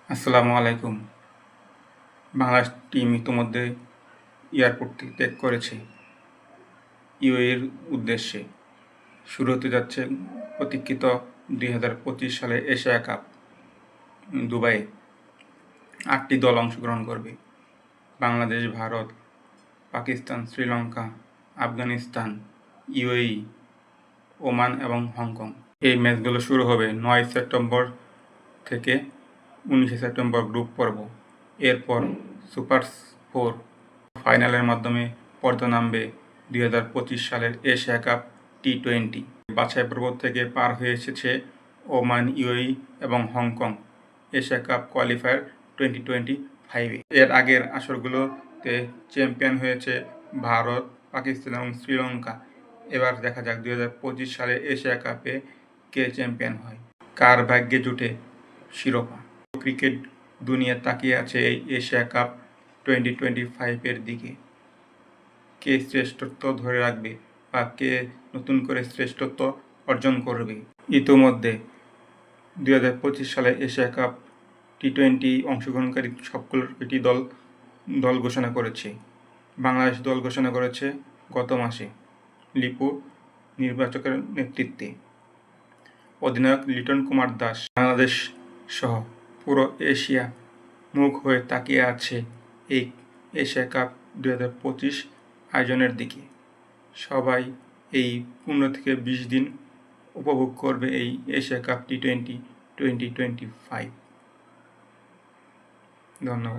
আসসালামু আলাইকুম। বাংলাদেশ টিম ইতোমধ্যে এয়ারপোর্ট ত্যাগ করেছে ইউএইর উদ্দেশ্যে। শুরু হতে যাচ্ছে প্রতীক্ষিত 2025 সালে এশিয়া কাপ দুবাইয়ে। 8টি দল অংশগ্রহণ করবে। বাংলাদেশ, ভারত, পাকিস্তান, শ্রীলঙ্কা, আফগানিস্তান, ইউএই, ওমান এবং হংকং। এই ম্যাচগুলো শুরু হবে 9 সেপ্টেম্বর থেকে 19 সেপ্টেম্বর গ্রুপ পর্ব। এরপর সুপার 4 ফাইনালের মাধ্যমে পর্দা নামবে 2025 সালের এশিয়া কাপ টি-20। বাছাই পর্ব থেকে পার হয়ে এসেছে ওমান, ইউএই এবং হংকং এশিয়া কাপ কোয়ালিফায়ার 2025-এ। এর আগের আসরগুলোতে চ্যাম্পিয়ন হয়েছে ভারত, পাকিস্তান এবং শ্রীলঙ্কা। এবার দেখা যাক 2025 সালে এশিয়া কাপে কে চ্যাম্পিয়ন হয়, কার ভাগ্যে জুটে শিরোপা। ক্রিকেট দুনিয়া তাকিয়ে আছে এই এশিয়া কাপ 2025-এর দিকে। কে শ্রেষ্ঠত্ব ধরে রাখবে বা কে নতুন করে শ্রেষ্ঠত্ব অর্জন করবে। ইতোমধ্যে 2025 সালে এশিয়া কাপ টি-20 অংশগ্রহণকারী সবকটি দল ঘোষণা করেছে। বাংলাদেশ দল ঘোষণা করেছে গত মাসে লিপু নির্বাচকের নেতৃত্বে। অধিনায়ক লিটন কুমার দাস। বাংলাদেশ সহ পুরো এশিয়া মুখ হয়ে তাকিয়ে আছে এই এশিয়া কাপ 2025 আয়োজনের দিকে। সবাই এই 15 থেকে 20 দিন উপভোগ করবে এই এশিয়া কাপ টি-20 2025। ধন্যবাদ।